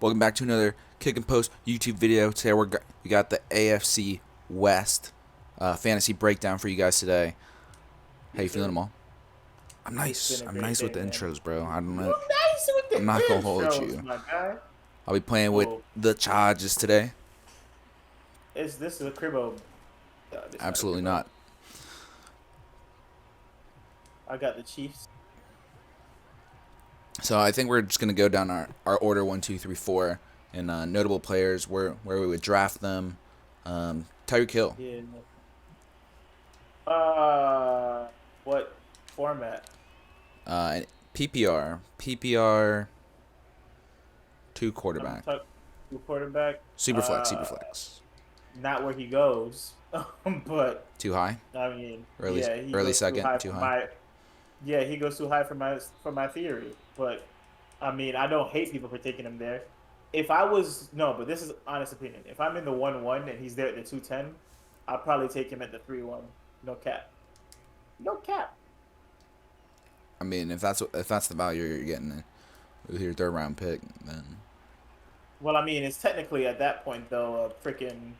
Welcome back to another Kick and Post YouTube video. Today we got the AFC West fantasy breakdown for you guys today. How you feeling, Amal? I'm nice. I'm nice with the intros, bro. I'm You not. nice with I'm the not gonna hold intros, you. my guy. I'll be playing with Oh, the charges today. is this a cribbo? This not a Absolutely cribbo. not. I got the Chiefs. So I think we're just gonna go down our order 1, 2, 3, 4, and notable players where we would draft them. Tyreek Hill. Yeah. Uh, what format? PPR 2 I'm quarterback. tuck to quarterback. Super Uh, flex. Not where he goes, but Too high. I mean, Early yeah, he early goes too second. high Too for high. my. Yeah, he goes too high for my theory. But I mean, I don't hate people for taking him there. If I was no, but this is honest opinion. If I'm in the 1-1 and he's there at the 210, I'll probably take him at the 3-1. No cap. No cap. I mean, if that's the value you're getting with your third round pick, then Well, I mean, it's technically at that point though, freaking.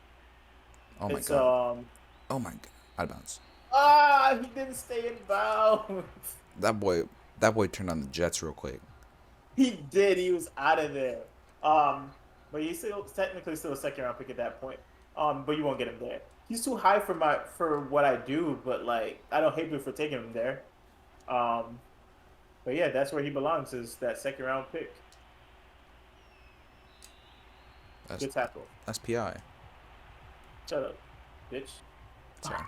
oh my It's god, oh my god, out of bounds. he didn't stay in bounds. That boy turned on the Jets real quick. He did. He was out of there. Um, but he's still technically still a second round pick at that point. But you won't get him there. He's too high for what I do. But like, I don't hate you for taking him there. Um, but yeah, that's where he belongs. Is that second round pick? That's Good tackle. that's PI. Shut up, bitch. Sorry.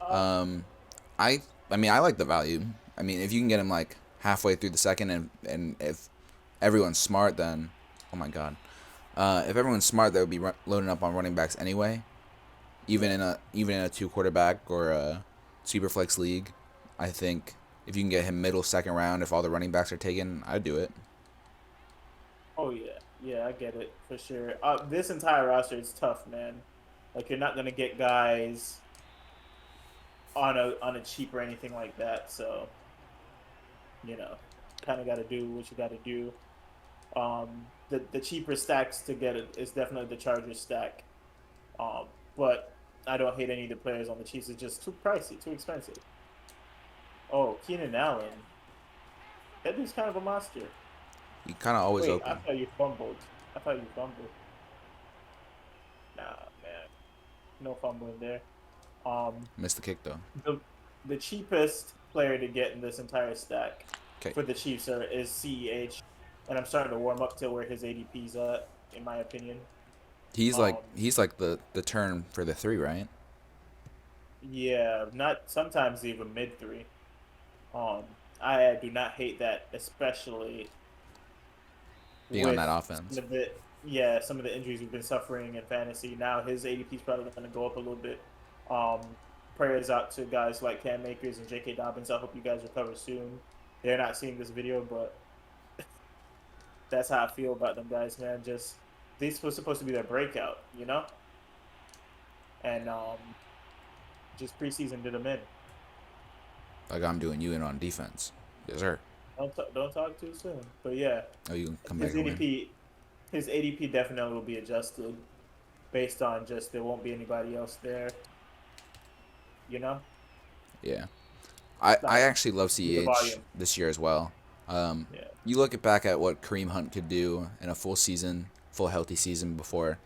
Um, I mean I like the value. I mean if you can get him like halfway through the second and if everyone's smart then oh my god. If everyone's smart, they would be loading up on running backs anyway. Even in a 2 quarterback or a super flex league, I think if you can get him middle second round, if all the running backs are taken, I'd do it. oh yeah, yeah, I get it for sure. This entire roster is tough, man. Like you're not gonna get guys on a cheap or anything like that. So kind of got to do what you got to do. The cheaper stacks to get it is definitely the Chargers stack. But I don't hate any of the players on the Chiefs. It's just too pricey, too expensive. Oh, Keenan Allen. That dude's kind of a monster. He kind of always Wait, I open. thought you fumbled. I thought you fumbled. Nah, man. No fumbling there. Um, Missed the kick though. the the cheapest player to get in this entire stack Okay. for the Chiefs is CEH, and I'm starting to warm up to where his ADP's at, in my opinion. Um, He's like the turn for the 3, right? yeah, not sometimes even mid three. Um, I do not hate that, especially Being on that with offense. some of the injuries we've been suffering in fantasy. Now his ADP is probably going to go up a little bit. Um, Prayers out to guys like Cam Akers and J.K. Dobbins. I hope you guys recover soon. They're not seeing this video, but that's how I feel about them guys, man. Just these were supposed to be their breakout, and just preseason did them in. Like I'm doing you in on defense. Yes, sir. Don't talk too soon, but yeah, Oh, you can come back his and win. ADP his ADP definitely will be adjusted based on just there won't be anybody else there, you know. Yeah. I Like actually love the CEH volume, this year as well. yeah. You look back at what Kareem Hunt could do in a full season, full healthy season before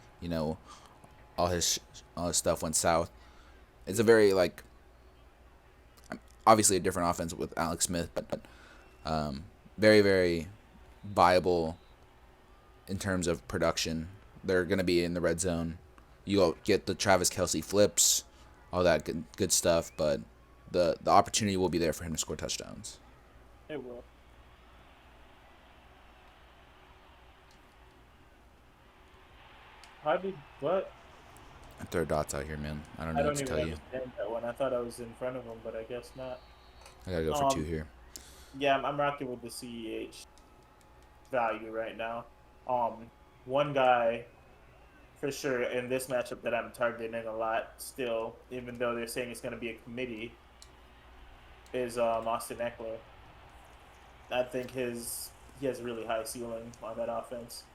all his stuff went south. It's a very like obviously a different offense with Alex Smith, but very very viable in terms of production. They're gonna be in the red zone. You get the Travis Kelce flips, all that good stuff, but the opportunity will be there for him to score touchdowns. It will. How did what? Throw dots out here, man. I don't I know what don't to even tell you. understand that one. I thought I was in front of him, but I guess not. I gotta go for 2 Um, here. yeah, I'm rocking with the CEH value right now. One guy for sure in this matchup that I'm targeting a lot still, even though they're saying it's going to be a committee, is Austin Ekeler. I think he has a really high ceiling on that offense.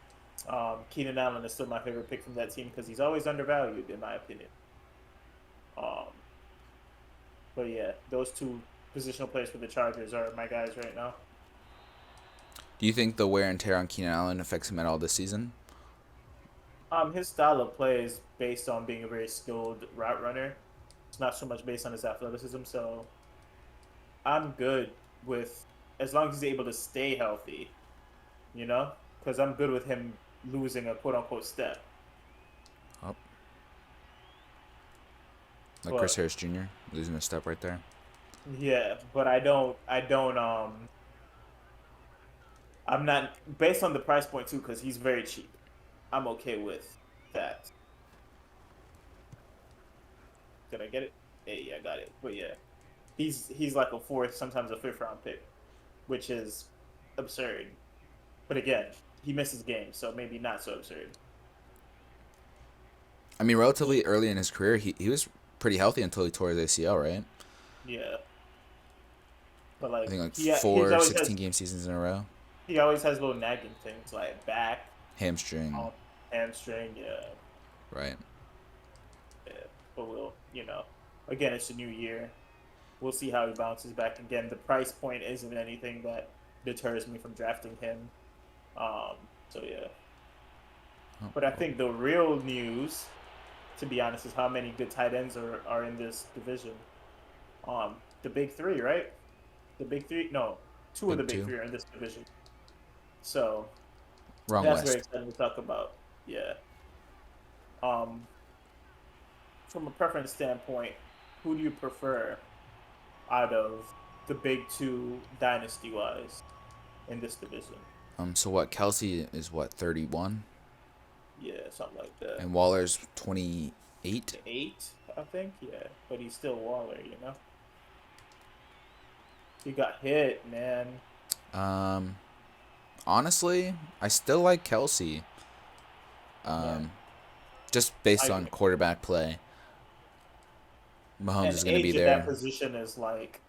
Keenan Allen is still my favorite pick from that team because he's always undervalued, in my opinion. Um, but yeah, those two positional players for the Chargers are my guys right now. Do you think the wear and tear on Keenan Allen affects him at all this season? His style of play is based on being a very skilled route runner. It's not so much based on his athleticism. So I'm good with as long as he's able to stay healthy, you know, because I'm good with him losing a quote unquote step. Oh, like But Chris Harris Jr. losing a step right there. yeah, but I'm not based on the price point too because he's very cheap. I'm okay with that. Did I get it? Hey, yeah, I got it. But yeah, he's like a fourth, sometimes a fifth round pick, which is absurd. But again, he misses games, so maybe not so absurd. I mean, relatively early in his career, he was pretty healthy until he tore his ACL, right? Yeah, but I like think like he's four always 16 has game seasons in a row. he always has little nagging things like back, Hamstring, um, hamstring. Yeah, right? yeah. But again, it's a new year. We'll see how he bounces back. Again, the price point isn't anything that deters me from drafting him. So yeah. Oh, But I think the real news, to be honest, is how many good tight ends are in this division. The big three, right? The big three, no, two of the big big two. three are in this division. So Wrong that's very West. exciting to talk about. Yeah. Um, from a preference standpoint, who do you prefer out of the big two dynasty wise in this division? So what? Kelsey is what, 31, Yeah, something like that. and Waller's 28. 8, I think. Yeah, but he's still Waller, you know. He got hit, man. Um, honestly, I still like Kelsey. Yeah, Just I based on agree. quarterback play, Mahomes And is going to be age at that there. position is like,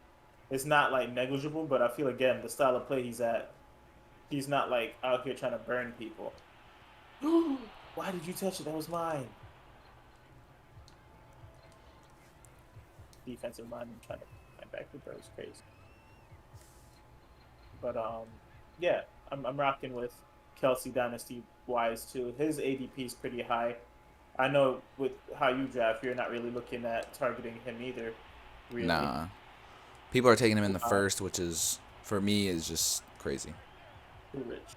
it's not like negligible, but I feel again the style of play he's at, he's not like out here trying to burn people. Why did you touch it? That was mine. Defensive lineman trying to find back the throw is crazy. But yeah, I'm rocking with Kelsey dynasty wise too. His ADP is pretty high. I know with how you draft, you're not really looking at targeting him either, really. Nah, people are taking him in the Uh, first, which is for me is just crazy. too rich.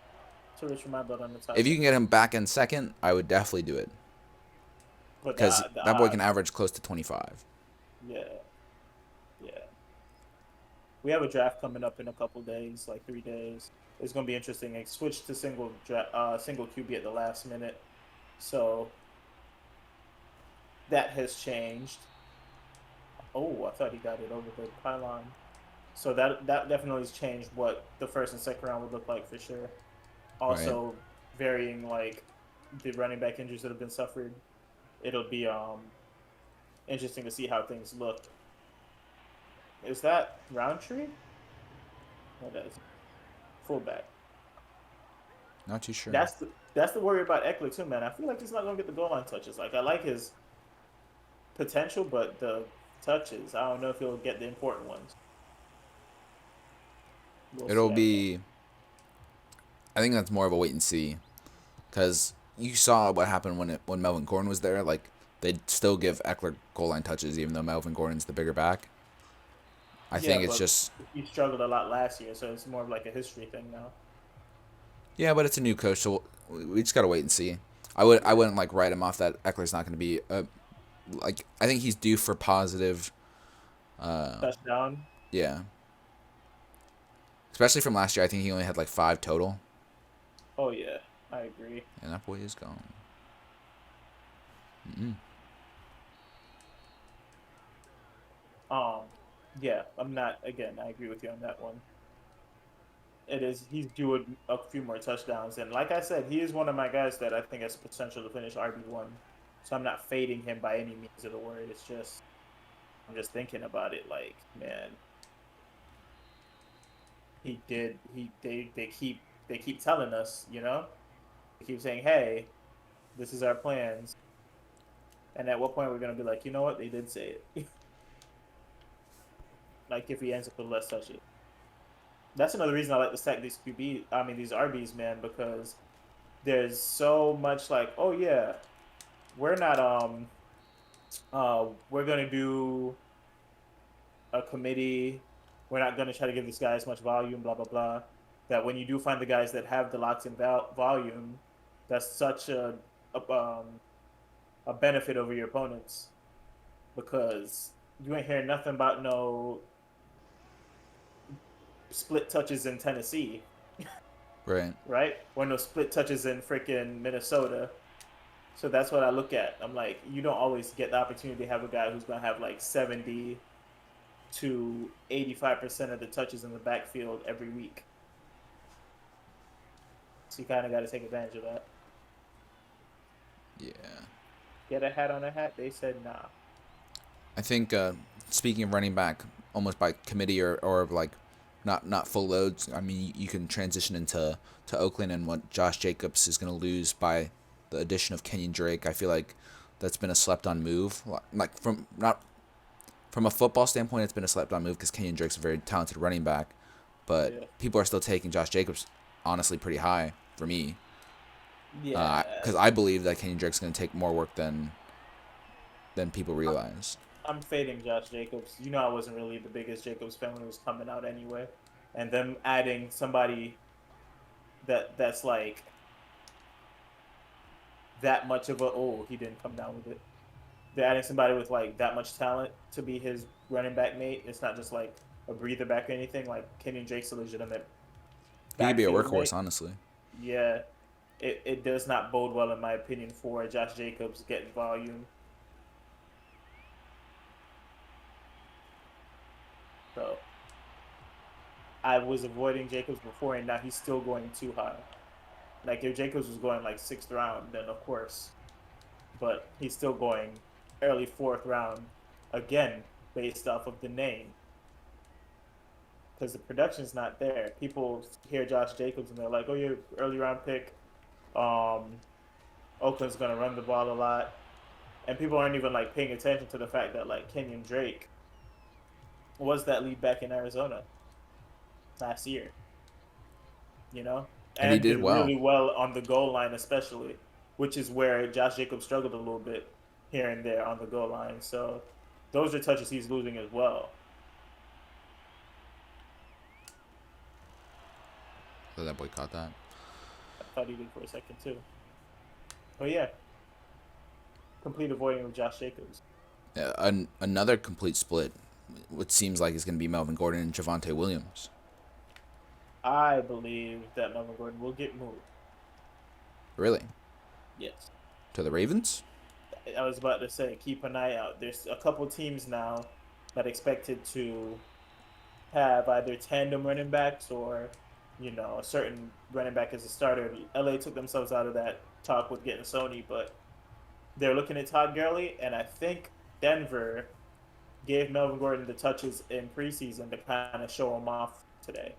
Too rich for my blood on the tight If you end. can get him back in second, I would definitely do it But because the that boy can odds, average close to 25. yeah, yeah. We have a draft coming up in a couple days, like 3 days. It's gonna be interesting. They switched to single QB at the last minute, so that has changed. Oh, I thought he got it over the pylon. So that definitely has changed what the first and second round would look like for sure. Right. Also, varying like the running back injuries that have been suffered. It'll be interesting to see how things look. Is that Roundtree? No, that is fullback. Not too sure. That's the worry about Ekeler too, man. I feel like he's not gonna get the goal line touches. Like I like his potential, but the touches, I don't know if he'll get the important ones. We'll see, It'll I guess. be. I think that's more of a wait and see, because you saw what happened when Melvin Gordon was there. Like they'd still give Eckler goal line touches, even though Melvin Gordon's the bigger back. I Yeah, think it's but just he struggled a lot last year, so it's more of like a history thing now. yeah, but it's a new coach, so we just gotta wait and see. I wouldn't like write him off that Eckler's not gonna be like I think he's due for positive. Touchdown. Yeah, especially from last year. I think he only had like 5 total, Oh yeah, I agree. and that boy is gone. Mm-mm. Um, yeah, I'm not. Again, I agree with you on that one. It is. He's due a few more touchdowns, and like I said, he is one of my guys that I think has potential to finish RB1. So I'm not fading him by any means of the word. It's just I'm just thinking about it. Like, man, he did. They keep they keep telling us, they keep saying, "Hey, this is our plans," and at what point we're gonna be like, you know what, they did say it. Like if he ends up with less touches. That's another reason I like to stack these these RBs, man, because there's so much like, oh yeah, we're not we're gonna do a committee. We're not gonna try to give this guy as much volume, blah blah blah. That when you do find the guys that have the locked in volume, that's such a, um, a benefit over your opponents, because you ain't hearing nothing about no split touches in Tennessee, Right. right? Or no split touches in freaking Minnesota. So that's what I look at. I'm like, you don't always get the opportunity to have a guy who's gonna have like 70 to 85% of the touches in the backfield every week. So you kind of got to take advantage of that. Yeah. Get a hat on a hat? They said nah. I think speaking of running back, almost by committee or like not full loads. I mean, you can transition into Oakland and what Josh Jacobs is going to lose by the addition of Kenyon Drake. I feel like that's been a slept on move. Like from a football standpoint, it's been a slept on move because Kenyon Drake's a very talented running back, but Yeah. people are still taking Josh Jacobs honestly pretty high for me. Yeah. Because I believe that Kenyon Drake's going to take more work than people realize. I'm fading Josh Jacobs. You know, I wasn't really the biggest Jacobs fan when it was coming out anyway. And them adding somebody that's like that much of he didn't come down with it. They're adding somebody with like that much talent to be his running back mate. It's not just like a breather back or anything. Like Kenyon Drake's a legitimate. He could be a workhorse, mate. honestly. Yeah, it does not bode well in my opinion for Josh Jacobs getting volume. So I was avoiding Jacobs before, and now he's still going too high. Like if Jacobs was going like 6th round, then of course, but he's still going early 4th round again based off of the name, because the production's not there. People hear Josh Jacobs and they're like, "Oh, you're early round pick. Oakland's gonna run the ball a lot," and people aren't even like paying attention to the fact that like Kenyon Drake was that lead back in Arizona last year, And he did well. really well on the goal line, especially, which is where Josh Jacobs struggled a little bit here and there on the goal line. So those are touches he's losing as well. So that boy caught that. I thought he did for a second too. But yeah, complete avoiding of Josh Jacobs. Another complete split, what seems like is going to be Melvin Gordon and Javante Williams. I believe that Melvin Gordon will get moved. Really? Yes. To the Ravens? I was about to say, keep an eye out. There's a couple teams now that expected to have either tandem running backs or, a certain running back as a starter. LA took themselves out of that talk with getting Sony, but they're looking at Todd Gurley, and I think Denver gave Melvin Gordon the touches in preseason to kind of show him off today.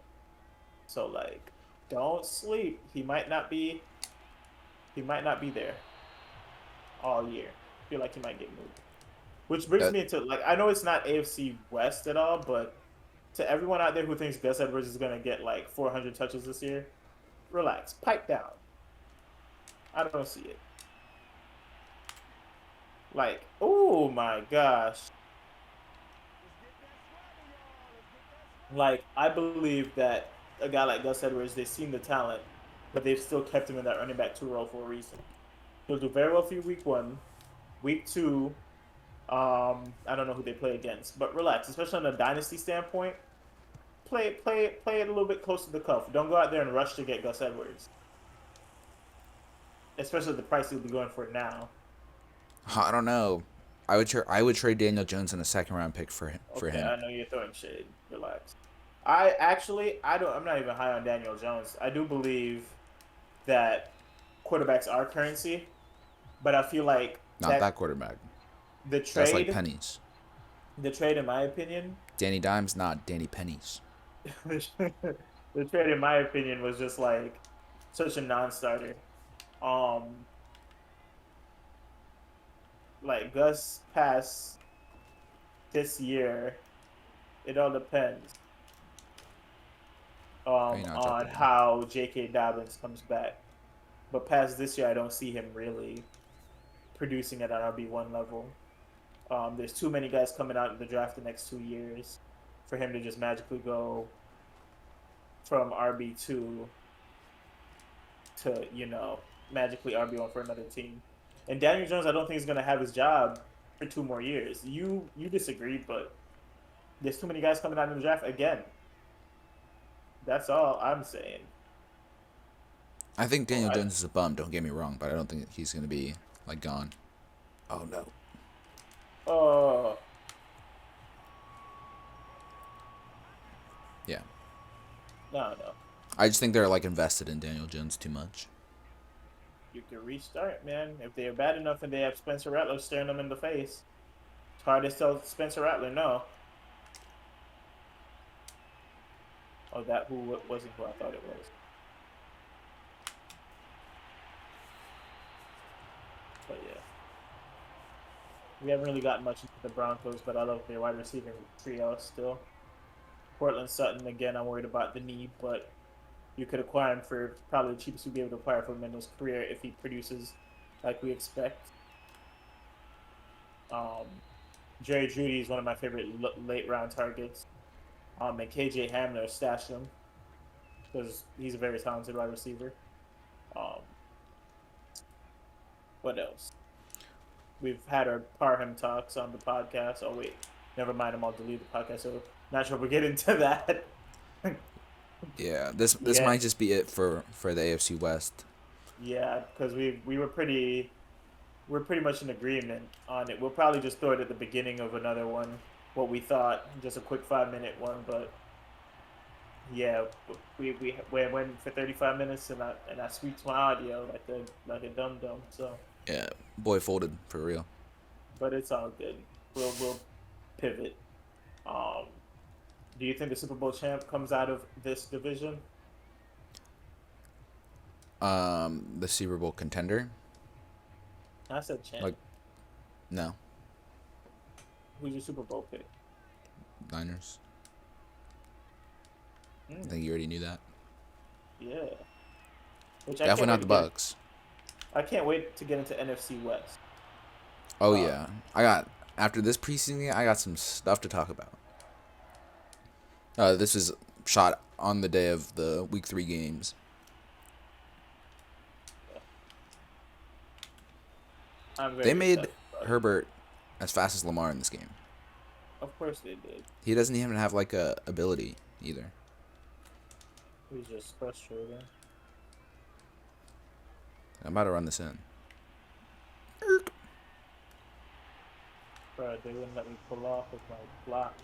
So like, don't sleep. He might not be there all year. I feel like he might get moved. Which brings me to like, I know it's not AFC West at all, but to everyone out there who thinks Gus Edwards is gonna get like 400 touches this year, relax, pipe down. I don't see it. Like, oh my gosh. Like, I believe that a guy like Gus Edwards, they've seen the talent, but they've still kept him in that running back 2 role for a reason. He'll do very well for you week 1. Week 2, I don't know who they play against, but relax, especially on a dynasty standpoint. Play it a little bit close to the cuff. Don't go out there and rush to get Gus Edwards, especially the price he'll be going for now. I don't know. I would trade Daniel Jones in a 2nd round pick for him. I know you're throwing shade. Relax. I'm not even high on Daniel Jones. I do believe that quarterbacks are currency, but I feel like not that quarterback. The trade, that's like pennies. The trade, in my opinion, Danny Dimes, not Danny Pennies. The trade, in my opinion, was just like such a non-starter. Um, like Gus past this year, it all depends Are you not on jumping in? how J.K. Dobbins comes back. But past this year, I don't see him really producing at an RB1 level. There's too many guys coming out in the draft the next 2 years for him to just magically go from RB2 to, magically RB1 for another team. And Daniel Jones, I don't think is going to have his job for 2 more years. You disagree, but there's too many guys coming out in the draft again. That's all I'm saying. I think Oh, Daniel Jones is a bum. Don't get me wrong, but I don't think he's gonna be like gone. Oh no. oh, Yeah. no. I just think they're like invested in Daniel Jones too much. You can restart, man. If they're bad enough and they have Spencer Rattler staring them in the face, it's hard to tell Spencer Rattler no. Oh, that who wasn't who I thought it was. But yeah, we haven't really gotten much into the Broncos, but I love their wide receiver trio still. Portland Sutton again. I'm worried about the knee, but you could acquire him for probably the cheapest you'd be able to acquire from him in his career if he produces like we expect. Um, Jerry Judy is one of my favorite late round targets. And KJ Hamler stashed him because he's a very talented wide receiver. Um, what else? We've had our Parham talks on the podcast. Oh wait, never mind. I'm all delete the podcast. So not sure we'll get into that. Yeah, this Yeah, might just be it for the AFC West. yeah, because we're pretty much in agreement on it. We'll probably just throw it at the beginning of another one. What we thought, just a quick 5 minute one, but yeah, we went for 35 minutes and I squeaked my audio like a dum dum. So, Yeah, boy folded for real. but it's all good. We'll pivot. Um, do you think the Super Bowl champ comes out of this division? The Super Bowl contender? I said champ. Like no, Who's your Super Bowl pick? Niners. I Mm, think you already knew that. yeah. Which I Definitely can't not wait the to get. Bucks. I can't wait to get into NFC West. Oh Uh, yeah, I got after this preseason game, I got some stuff to talk about. This is shot on the day of the Week 3 games. I'm They very made excited about it. Herbert as fast as Lamar in this game. Of course they did. He doesn't even have like a ability either. It was just frustrating. I'm about to run this in. Bro, they wouldn't let me pull off with my block.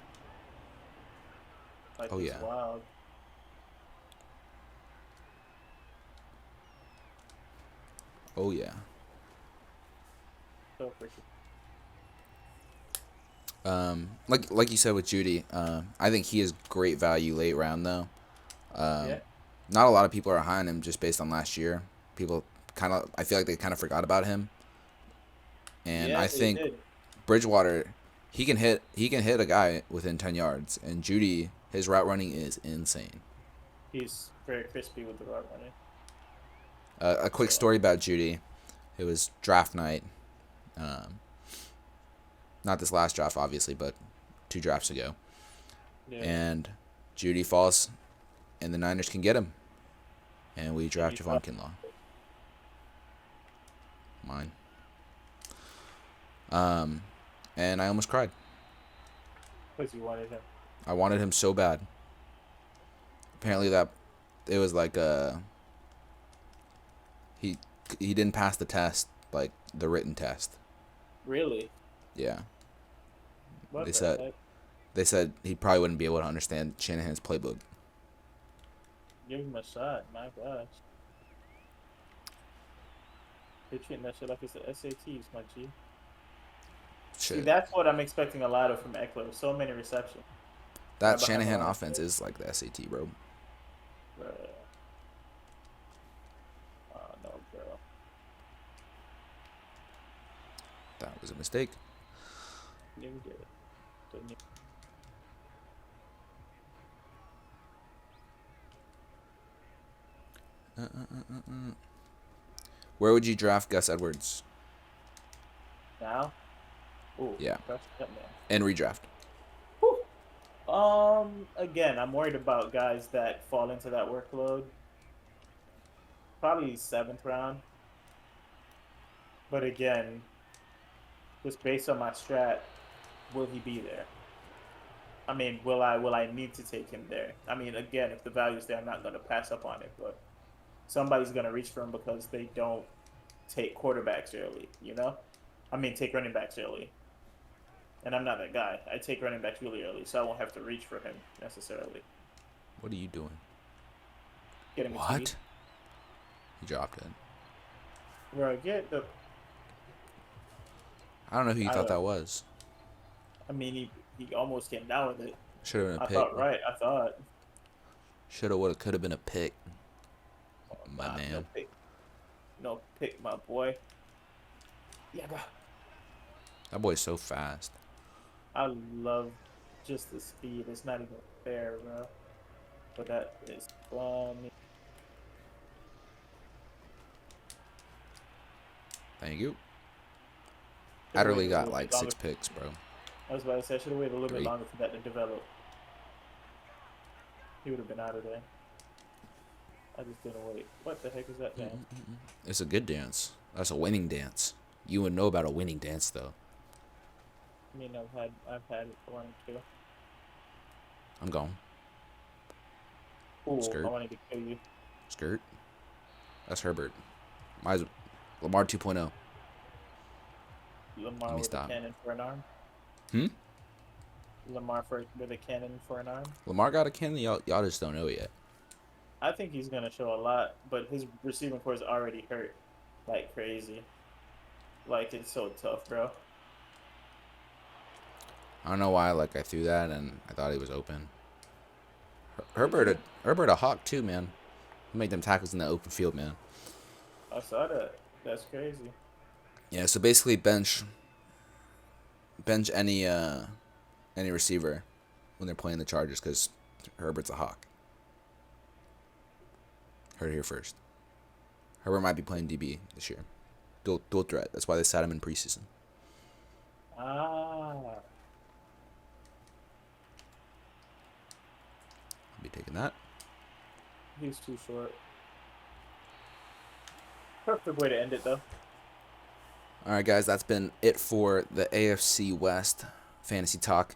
Like, Oh it's yeah. wild. Oh yeah. So freaking. Like you said with Judy, I think he is great value late round though. Yeah. Not a lot of people are high on him just based on last year. People I feel like they kind of forgot about him. And Yeah, I they think did. Bridgewater, he can hit a guy within 10 yards. And Judy, his route running is insane. He's very crispy with the route running. A quick So, story about Judy. It was draft night. Um, not this last draft, obviously, but 2 drafts ago. yeah. And Judy falls, and the Niners can get him. And we And draft you Javon thought, Kinlaw. Mine. And I almost cried. because you wanted him. I wanted him so bad. Apparently that it was like he he didn't pass the test, like the written test. Really? Yeah. What They the said heck? they said he probably wouldn't be able to understand Shanahan's playbook. Give him a shot. My gosh. They're treating that shit like it's the SATs, my G. See, Shit. that's what I'm expecting a lot of from Ekeler. So many receptions. That Right behind the Shanahan line. offense is like the SAT, bro. Bro. No, bro. That was a mistake. You did it. Didn't you? Where would you draft Gus Edwards? Now? Ooh, Yeah. that's that man. And redraft. Whew. Again, I'm worried about guys that fall into that workload. Probably 7th round. But again, just based on my strat, will he be there? I mean, will I need to take him there? I mean, again, if the value's there, I'm not gonna pass up on it, but somebody's gonna reach for him because they don't take quarterbacks early, you know? I mean, take running backs early. And I'm not that guy. I take running backs really early, so I won't have to reach for him necessarily. What are you doing? Get him a What? TD. He dropped it. Bro, get the. I don't know who you I thought don't- that was. I mean, he almost came down with it. Should have been a I pick. thought, right? I thought. Should have, would have, could have been a pick. My man. No pick. No pick, my boy. Yeah, bro. That boy's so fast. I love just the speed. It's not even fair, bro. But that is funny. Thank you. Should've Adderley waited a got little like bit longer. 6 picks, bro. I was about to say, I should have waited a little bit 3. longer for that to develop. He would have been out of there. I just didn't wait. What the heck is that dance? It's a good dance. That's a winning dance. You would know about a winning dance, though. I mean, I've had it for 1 or 2. I'm gone. Ooh, Skirt. I wanted to kill you. Skirt. That's Herbert. Lamar 2.0. Lamar Let me with stop. a cannon for an arm. Hmm? Lamar with a cannon for an arm. Lamar got a cannon? Y'all just don't know it yet. I think he's gonna show a lot, but his receiving core is already hurt like crazy. Like it's so tough, bro. I don't know why I threw that and I thought he was open. Herbert a hawk too, man. He made them tackles in the open field, man. I saw that. That's crazy. Yeah, so basically bench any receiver when they're playing the Chargers because Herbert's a hawk. Heard it here first. Herbert might be playing DB this year. Dual threat. That's why they sat him in preseason. Ah. I'll be taking that. He's too short. Perfect way to end it, though. All right, guys, that's been it for the AFC West fantasy talk.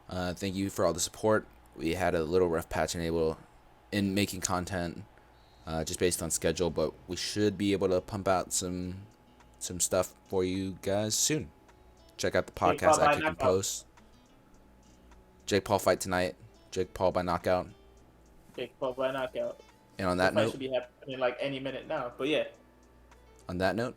Thank you for all the support. We had a little rough patch in making content, just based on schedule, but we should be able to pump out some stuff for you guys soon. Check out the podcast at Kick and Post. Jake Paul fight tonight. Jake Paul by knockout. Jake Paul by knockout. And on that The fight note, should be happening like any minute now. But yeah. on that note.